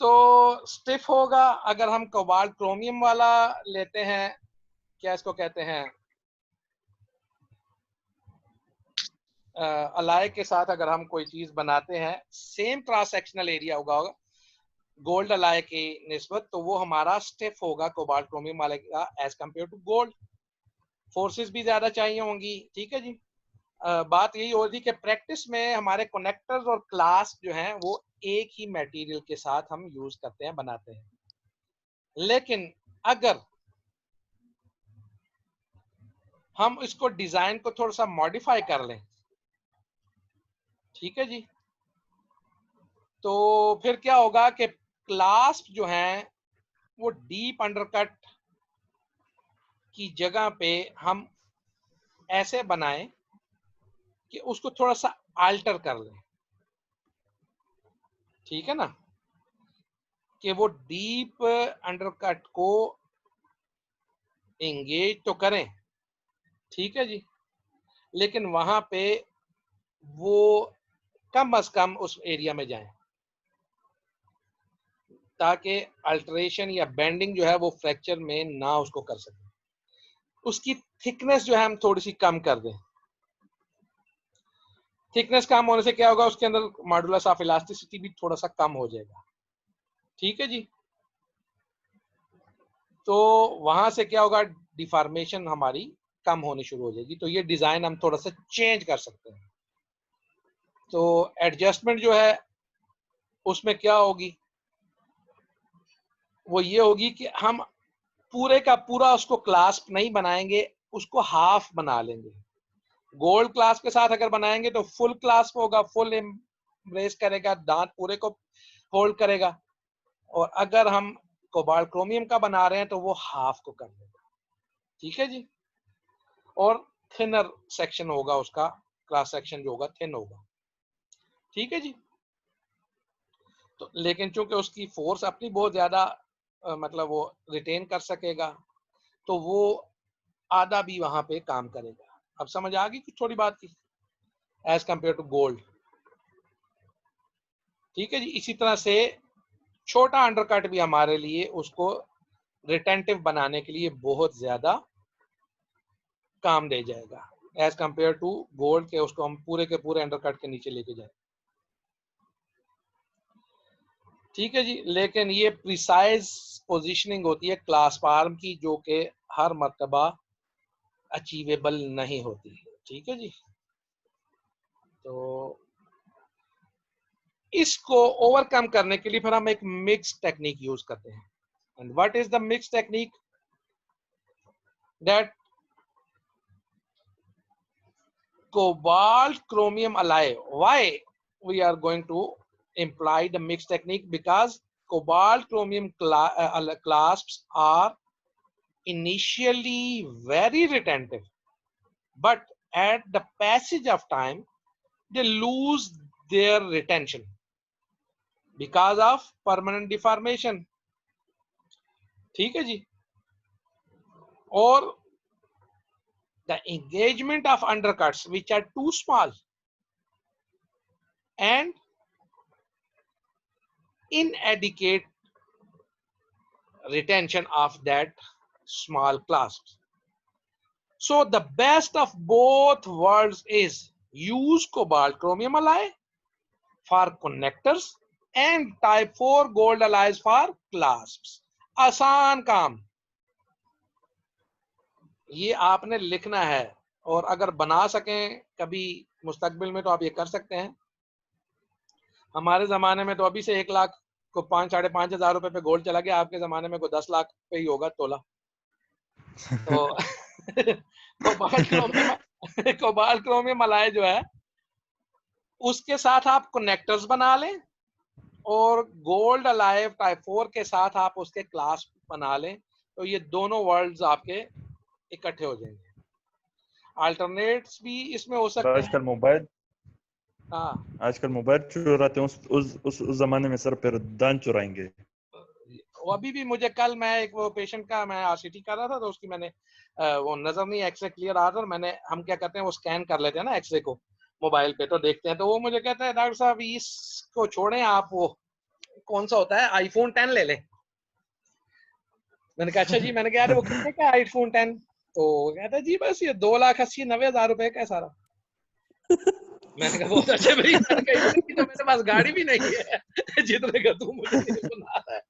तो स्टिफ होगा अगर हम कोबाल्ट क्रोमियम वाला लेते हैं, क्या इसको कहते हैं, अलाय के साथ अगर हम कोई चीज बनाते हैं, सेम क्रॉस सेक्शनल एरिया होगा गोल्ड अलाय की निस्बत, तो वो हमारा स्टिफ होगा कोबाल्ट क्रोमियम वाले का as compared to gold. Forces भी ज्यादा चाहिए होंगी, ठीक है जी। बात यही हो रही कि प्रैक्टिस में हमारे कनेक्टर्स और क्लास जो हैं वो एक ही मटेरियल के साथ हम यूज करते हैं, बनाते हैं। लेकिन अगर हम इसको डिजाइन को थोड़ा सा मॉडिफाई कर लें, ठीक है जी, तो फिर क्या होगा कि क्लास जो हैं वो डीप अंडरकट की जगह पे हम ऐसे बनाएं कि उसको थोड़ा सा आल्टर कर लें, ठीक है ना, कि वो डीप अंडरकट को एंगेज तो करें, ठीक है जी, लेकिन वहां पे वो कम अज कम उस एरिया में जाएं ताकि अल्टरेशन या बेंडिंग जो है वो फ्रैक्चर में ना उसको कर सके। उसकी थिकनेस जो है हम थोड़ी सी कम कर दें। थिकनेस कम होने से क्या होगा, उसके अंदर मॉडुलस ऑफ इलास्टिसिटी भी थोड़ा सा कम हो जाएगा, ठीक है जी। तो वहां से क्या होगा, डिफॉर्मेशन हमारी कम होनी शुरू हो जाएगी। तो ये डिजाइन हम थोड़ा सा चेंज कर सकते हैं। तो एडजस्टमेंट जो है उसमें क्या होगी, वो ये होगी कि हम पूरे का पूरा उसको क्लास्प नहीं बनाएंगे, उसको हाफ बना लेंगे। गोल्ड क्लास के साथ अगर बनाएंगे तो फुल क्लास्प होगा, फुल एम्ब्रेस करेगा, दांत पूरे को होल्ड करेगा। और अगर हम कोबाल्ट क्रोमियम का बना रहे हैं तो वो हाफ को कर देगा, ठीक है जी। और थिनर सेक्शन होगा उसका, क्रॉस सेक्शन जो होगा थिन होगा, ठीक है जी। तो लेकिन चूंकि उसकी फोर्स अपनी बहुत ज्यादा मतलब वो रिटेन कर सकेगा, तो वो आधा भी वहां पे काम करेगा। अब समझ आ गई कुछ थोड़ी बात की, एज कंपेयर टू गोल्ड, ठीक है जी। इसी तरह से छोटा अंडरकट भी हमारे लिए उसको रिटेंटिव बनाने के लिए बहुत ज्यादा काम दे जाएगा एज कंपेयर टू गोल्ड के, उसको हम पूरे के पूरे अंडरकट के नीचे लेके जाए, ठीक है जी। लेकिन ये प्रिसाइज पोजीशनिंग होती है क्लास आर्म की, जो कि हर मर्तबा अचीवेबल नहीं होती, ठीक है जी। तो इसको ओवरकम करने के लिए फिर हम एक मिक्स टेक्निक यूज करते हैं। And what is the mix technique? That cobalt chromium alloy. Why we are going to imply the mixed technique? Because cobalt chromium clasps are initially very retentive, but at the passage of time they lose their retention because of permanent deformation, ठीक है जी। और the engagement of undercuts which are too small and inadequate retention of that small clasps. So the best of both worlds is use cobalt chromium alloy for connectors and type 4 gold alloys for clasps. आसान काम, ये आपने लिखना है। और अगर बना सकें कभी मुस्तकबिल में तो आप ये कर सकते हैं। हमारे जमाने में तो अभी से 1 लाख को 5-5.5 हजार रुपए पे गोल्ड चला गया, आपके जमाने में कोई 10 लाख पे ही होगा तोला। तो कोबाल्ट क्रोमियम अलाय जो है उसके साथ आप कनेक्टर्स बना लें, और गोल्ड अलाइव टाइप 4 के साथ आप उसके क्लास बना लें, तो ये दोनों वर्ल्ड्स आपके इकट्ठे हो जाएंगे। अल्टरनेट्स भी इसमें हो सकते हैं। आजकल मोबाइल हाँ, आजकल मोबाइल चुराते हैं, उस जमाने में सर फिर दान चुराएंगे। वो अभी भी मुझे कल मैं एक वो पेशेंट का मैं आरसीटी कर रहा था, तो उसकी मैंने वो नजर नहीं, एक्सरे क्लियर आ रहा था, मैंने हम क्या करते हैं वो स्कैन कर लेते हैं ना एक्सरे को मोबाइल पे, तो देखते हैं। तो वो मुझे कहता है डॉक्टर साहब इसको छोड़ें आप, वो कौन सा होता है, आईफोन 10 ले लें। मैंने कहा अच्छा जी, मैंने कहा अरे वो कितने का आईफोन 10? तो कहता जी बस ये 2,80,90,000 रुपए का है सारा। मैंने कहा बहुत अच्छे भाई, मैंने कहा इतने की तो मेरे पास गाड़ी भी नहीं है जितने का तू मुझे ये सुना रहा है।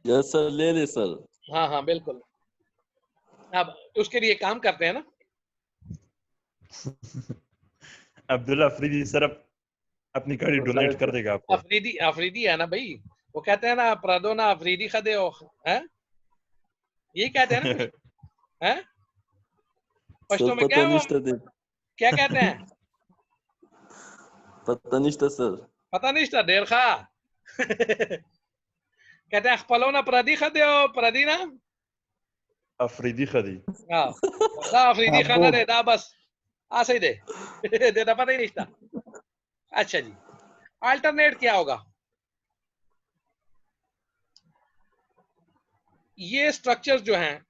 यस सर, ले ले सर। हाँ हाँ बिल्कुल। अब उसके लिए काम करते हैं ना। अब्दुल्ला अफरीदी सर अपनी गाड़ी डोनेट कर देगा आपको। अफरीदी है ना भाई, वो कहते हैं ना प्रदो ना अफरीदी खदे हो, है यही कहते हैं ना कुछ, है पश्तो में क्या है वो, क्या कहते हैं? पता नहीं था सर। पता नहीं था देर खा कहते हैं खपलो ना प्रदी खदे हो, प्रदी ना अफरीदी खदी। हाँ दा अफरीदी खाना दे दा बस आ सही दे देता पता ही नहीं था। अच्छा जी, अल्टरनेट क्या होगा? ये स्ट्रक्चर्स जो हैं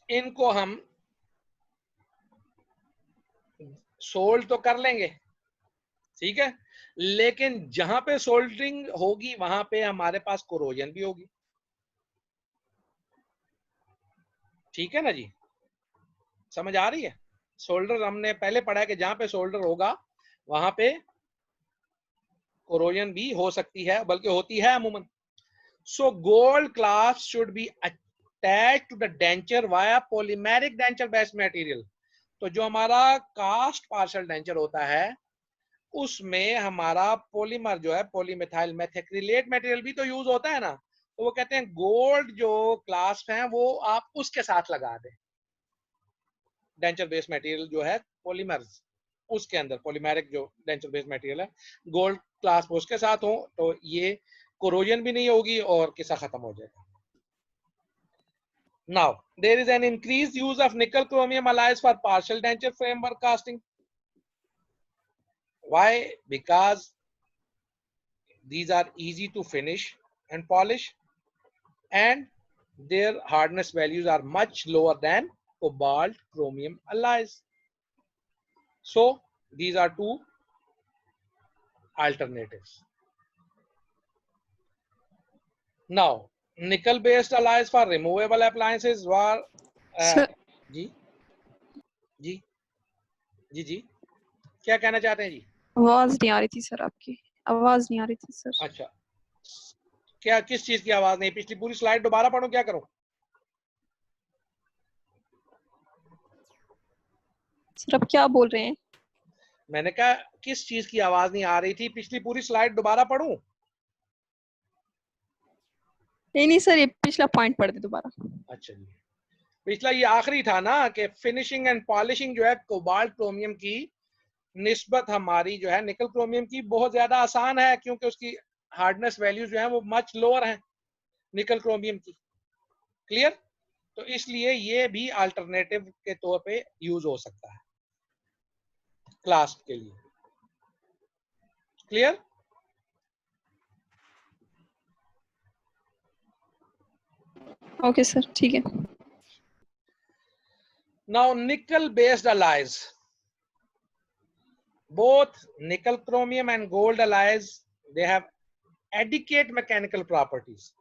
इनको हम सोल्ड तो कर लेंगे, ठीक है, लेकिन जहां पे सोल्डरिंग होगी वहां पे हमारे पास कोरोजन भी होगी, ठीक है ना जी, समझ आ रही है? सोल्डर हमने पहले पढ़ा है कि जहां पे सोल्डर होगा वहां पे कोरोजन भी हो सकती है, बल्कि होती है अमूमन। So gold class should be attached to the denture via polymeric denture based material. तो जो हमारा कास्ट पार्शल डेंचर होता है उसमें हमारा पॉलीमर जो है पॉलीमिथाइल मेथैक्रिलेट मटेरियल भी तो यूज होता है ना, तो वो कहते हैं गोल्ड जो क्लास्प है वो आप उसके साथ लगा दें, डेंचर बेस्ड मटेरियल जो है पॉलीमर्स उसके अंदर पॉलीमेरिक जो डेंचर बेस्ड मटेरियल है गोल्ड क्लास्प उसके साथ हो तो ये कोरोजन भी नहीं होगी और किस्सा खत्म हो जाएगा। Now there is an increased use of nickel chromium alloys for partial denture framework casting. Why? Because these are easy to finish and polish and their hardness values are much lower than cobalt chromium alloys. So these are two alternatives. Now nickel based alloys for removable appliances were जी जी जी जी क्या कहना चाहते हैं जी? आवाज नहीं आ रही थी sir, आपकी आवाज नहीं आ रही थी सर। अच्छा, क्या किस चीज की आवाज नहीं? पिछली पूरी स्लाइड दोबारा पढ़ो, क्या करूं? सर अब क्या बोल रहे हैं? मैंने कहा किस चीज की आवाज नहीं आ रही थी? पिछली पूरी स्लाइड दोबारा पढ़ूं? नहीं सर, ये पिछला पॉइंट पढ़ दे दोबारा। अच्छा जी, पिछला ये आखिरी था ना कि फिनिशिंग एंड पॉलिशिंग जो है कोबाल्ट क्रोमियम की निस्बत हमारी जो है निकल क्रोमियम की बहुत ज्यादा आसान है, क्योंकि उसकी हार्डनेस वैल्यू जो है वो मच लोअर है निकल क्रोमियम की। क्लियर? तो इसलिए ये भी अल्टरनेटिव के तौर पे यूज हो सकता है क्लास के लिए। क्लियर? ओके सर, ठीक है। Now nickel based alloys, both nickel chromium and gold alloys, they have adequate mechanical properties,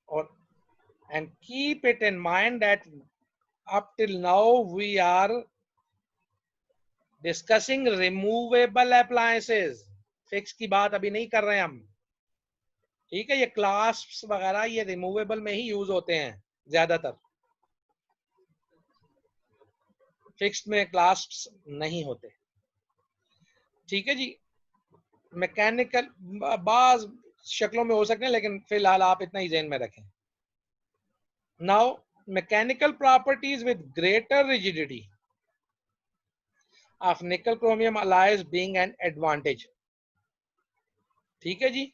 or and keep it in mind that up till now we are discussing removable appliances, fix की बात अभी नहीं कर रहे हैं हम, ठीक है? ये क्लास्प्स वगैरह ये रिमूवेबल में ही यूज होते हैं ज्यादातर, फिक्स्ड में क्लास्प्स नहीं होते, ठीक है जी? मैकेनिकल बाज शक्लों में हो सकते हैं, लेकिन फिलहाल आप इतना ही ज़हन में रखें। Now mechanical properties with greater rigidity of निकल chromium alloys being an advantage, ठीक है जी?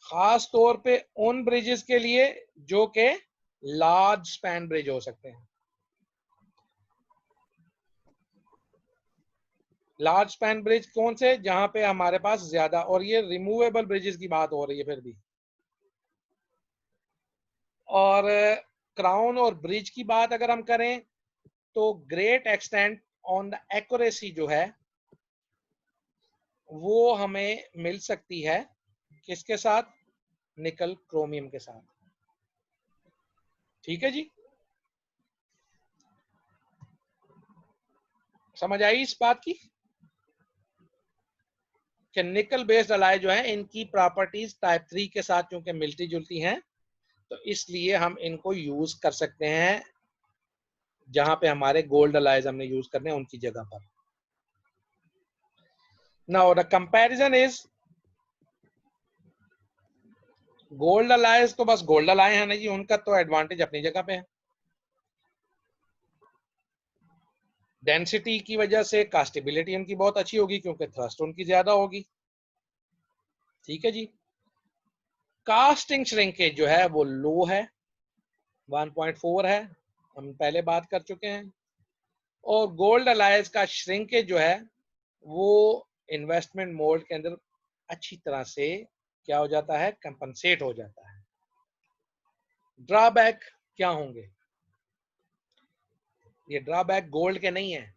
खास तौर पे उन ब्रिजेस के लिए जो के लार्ज स्पैन ब्रिज हो सकते हैं। लार्ज स्पैन ब्रिज कौन से? जहां पे हमारे पास ज्यादा, और ये रिमूवेबल ब्रिजेस की बात हो रही है फिर भी, और क्राउन और ब्रिज की बात अगर हम करें तो great extent on the accuracy जो है वो हमें मिल सकती है किसके साथ? निकल क्रोमियम के साथ। ठीक है जी, समझ आई इस बात की कि निकल बेस्ड अलाय जो है इनकी प्रॉपर्टीज टाइप 3 के साथ क्योंकि मिलती जुलती हैं, तो इसलिए हम इनको यूज कर सकते हैं जहां पे हमारे गोल्ड अलाइज हमने यूज करने हैं उनकी जगह पर। Now the comparison is gold alloys तो बस गोल्ड अलाय है ना जी, उनका तो एडवांटेज अपनी जगह पे है। डेंसिटी की वजह से कास्टेबिलिटी उनकी बहुत अच्छी होगी क्योंकि थ्रस्ट उनकी ज्यादा होगी। ठीक है जी, कास्टिंग श्रिंकेज जो है वो लो है, 1.4 है, हम पहले बात कर चुके हैं। और गोल्ड अलायंस का श्रिंकेज जो है वो इन्वेस्टमेंट मोड के अंदर अच्छी तरह से क्या हो जाता है? कंपनसेट हो जाता है। ड्रॉबैक क्या होंगे? ये ड्रॉबैक गोल्ड के नहीं है,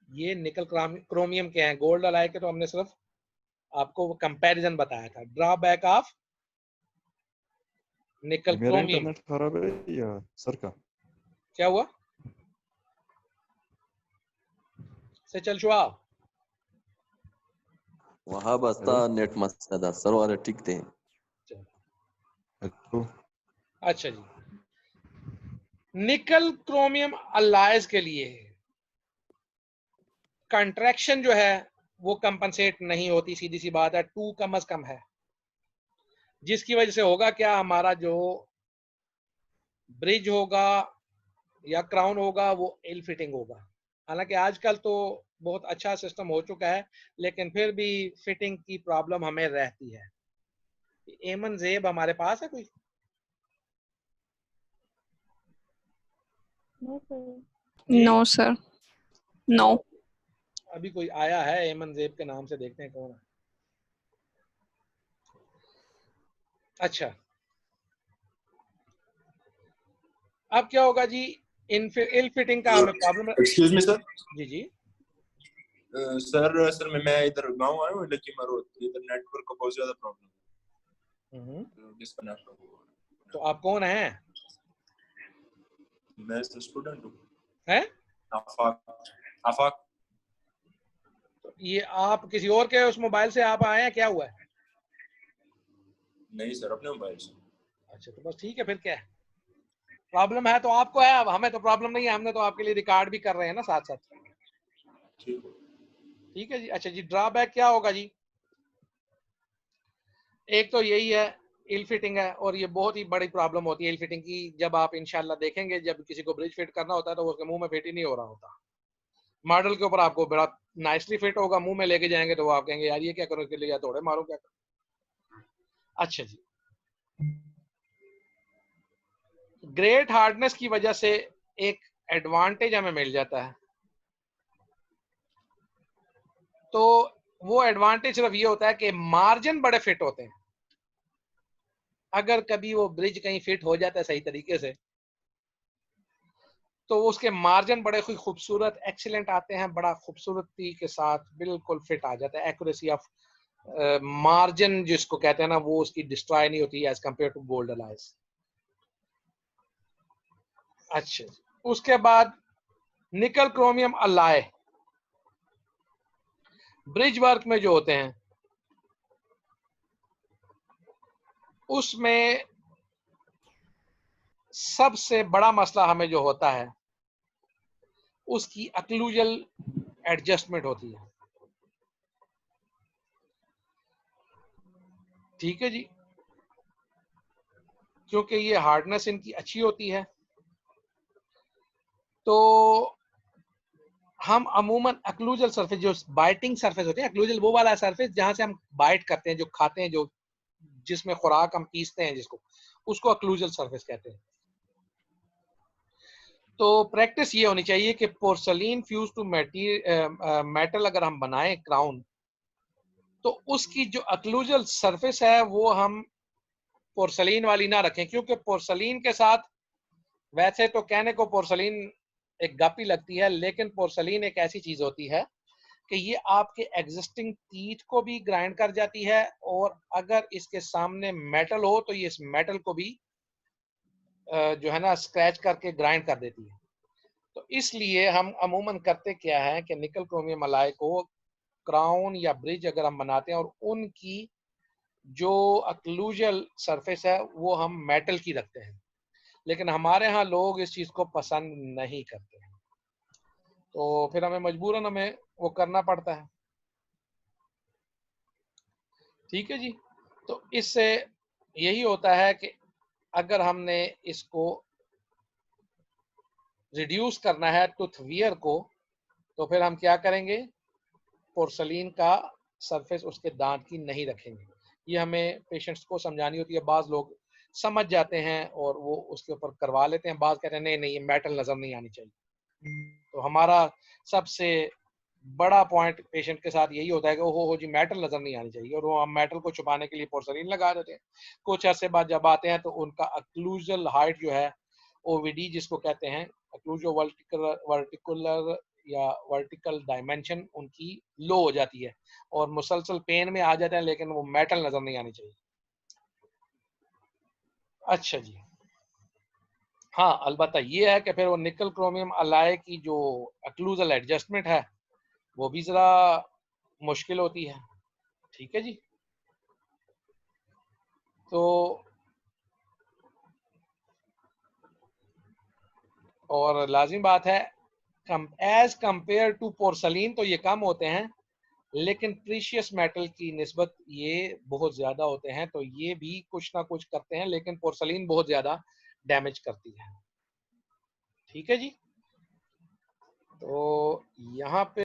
ये निकल क्रोमियम के हैं। गोल्ड अलाय के तो हमने सिर्फ आपको कंपैरिजन बताया था। ड्रॉबैक ऑफ निकल मेरा क्रोमियम। इंटरनेट खराब है या सर का? क्या हुआ? से चल शुआ वहाँ बसता नेट मस्त था, सर वाले ठीक थे। हेलो। अच्छा जी, निकल क्रोमियम अलायंस के लिए कंट्रैक्शन जो है वो कंपनसेट नहीं होती, सीधी सी बात है, 2 कम अज कम है, जिसकी वजह से होगा क्या? हमारा जो ब्रिज होगा या क्राउन होगा वो इल फिटिंग होगा। हालांकि आजकल तो बहुत अच्छा सिस्टम हो चुका है, लेकिन फिर भी फिटिंग की प्रॉब्लम हमें रहती है। एमन जेब हमारे पास है कोई? No sir, no. अभी कोई आया है एमन जेब के नाम से, देखते हैं कौन है। अच्छा, अब क्या होगा जी? इल फिटिंग का हमें प्रॉब्लम। Excuse me sir. जी जी, सर मैं इधर गांव आया हूँ लकीमा रोड, इधर नेटवर्क का बहुत ज्यादा प्रॉब्लम है, डिस्कनेक्ट हो गया। तो आप कौन हैं? मैं स्टूडेंट हूँ। हैं? आफाक। तो ये आप किसी और के उस मोबाइल से आप आए हैं, क्या हुआ है? नहीं सर, अपने मोबाइल से। अच्छा, तो बस ठीक है, फिर क्या है? प्रॉब्लम है तो आपको है, अब हमें तो प्रॉब्लम नहीं है, हमने तो आपके लिए रिकॉर्ड भी कर रहे हैं ना साथ साथ। ठीक है जी। अच्छा जी, ड्रॉबैक क्या होगा जी? एक तो यही है, इल फिटिंग है, और ये बहुत ही बड़ी प्रॉब्लम होती है इल फिटिंग की। जब आप इंशाल्लाह देखेंगे, जब किसी को ब्रिज फिट करना होता है तो उसके मुंह में फिट ही नहीं हो रहा होता। मॉडल के ऊपर आपको बड़ा नाइसली फिट होगा, मुंह में लेके जाएंगे तो वो आप कहेंगे यार ये क्या करूं, इसके लिए या थोड़े मारूं क्या करूं। अच्छा जी, ग्रेट हार्डनेस की वजह से एक एडवांटेज हमें मिल जाता है। तो वो एडवांटेज सिर्फ ये होता है कि मार्जिन बड़े फिट होते हैं। अगर कभी वो ब्रिज कहीं फिट हो जाता है सही तरीके से, तो उसके मार्जिन बड़े खूबसूरत एक्सीलेंट आते हैं, बड़ा खूबसूरती के साथ बिल्कुल फिट आ जाता है। एक्यूरेसी ऑफ मार्जिन जिसको कहते हैं ना, वो उसकी डिस्ट्रॉय नहीं होती as compared to gold alloys. अच्छा, उसके बाद निकल क्रोमियम अलाय ब्रिज वर्क में जो होते हैं उसमें सबसे बड़ा मसला हमें जो होता है उसकी अक्लूजल एडजस्टमेंट होती है। ठीक है जी, क्योंकि ये हार्डनेस इनकी अच्छी होती है, तो हम अमूमन अक्लूजल सरफेस, जो बाइटिंग सरफेस होती है, अक्लूजल वो वाला सरफेस जहां से हम बाइट करते हैं, जो खाते हैं, जो जिसमें खुराक हम पीसते हैं, जिसको उसको अक्लूजल सरफेस कहते हैं। तो प्रैक्टिस ये होनी चाहिए कि पोर्सलीन फ्यूज टू मेटल अगर हम बनाएं क्राउन, तो उसकी जो अक्लूजल सरफेस है वो हम पोर्सलीन वाली ना रखें, क्योंकि पोर्सलीन के साथ, वैसे तो कहने को पोर्सलीन एक गप ही लगती है, लेकिन पोर्सलीन एक ऐसी चीज होती है कि ये आपके एग्जिस्टिंग टीथ को भी ग्राइंड कर जाती है, और अगर इसके सामने मेटल हो तो ये इस मेटल को भी जो है ना स्क्रैच करके ग्राइंड कर देती है। तो इसलिए हम अमूमन करते क्या है कि निकल क्रोमियम अलाय को क्राउन या ब्रिज अगर हम बनाते हैं और उनकी जो अक्लूजल सरफेस है वो हम मेटल की रखते हैं, लेकिन हमारे यहाँ लोग इस चीज को पसंद नहीं करते हैं, तो फिर हमें मजबूरन हमें वो करना पड़ता है। ठीक है जी। तो इससे यही होता है कि अगर हमने इसको रिड्यूस करना है टूथ वियर को, तो फिर हम क्या करेंगे, पोर्सलीन का सरफेस उसके दांत की नहीं रखेंगे। ये हमें पेशेंट्स को समझानी होती है। बाज लोग समझ जाते हैं और वो उसके ऊपर करवा लेते हैं, बाज कहते हैं नहीं नहीं ये मेटल नजर नहीं आनी चाहिए। तो हमारा सबसे बड़ा पॉइंट पेशेंट के साथ यही होता है कि ओहो जी मेटल नजर नहीं आनी चाहिए, और वो हम मेटल को छुपाने के लिए पोर्सलीन लगा देते हैं। कुछ अरसे बाद जब आते हैं तो उनका अक्लूजल हाइट जो है, ओवीडी जिसको कहते हैं, अक्लूजो वर्टिकुलर या वर्टिकल डायमेंशन, उनकी लो हो जाती है और मुसलसल पेन में आ जाते हैं, लेकिन वो मेटल नजर नहीं आनी चाहिए। अच्छा जी। हाँ, अलबत्ता ये है कि फिर वो निकल क्रोमियम अलाय की जो अक्लूजल एडजस्टमेंट है वो भी जरा मुश्किल होती है। ठीक है जी। तो और लाजिम बात है, एज कंपेयर टू पोर्सलीन तो ये कम होते हैं, लेकिन प्रीशियस मेटल की निस्बत ये बहुत ज्यादा होते हैं, तो ये भी कुछ ना कुछ करते हैं, लेकिन पोर्सलीन बहुत ज्यादा डैमेज करती है। ठीक है जी। तो यहाँ पे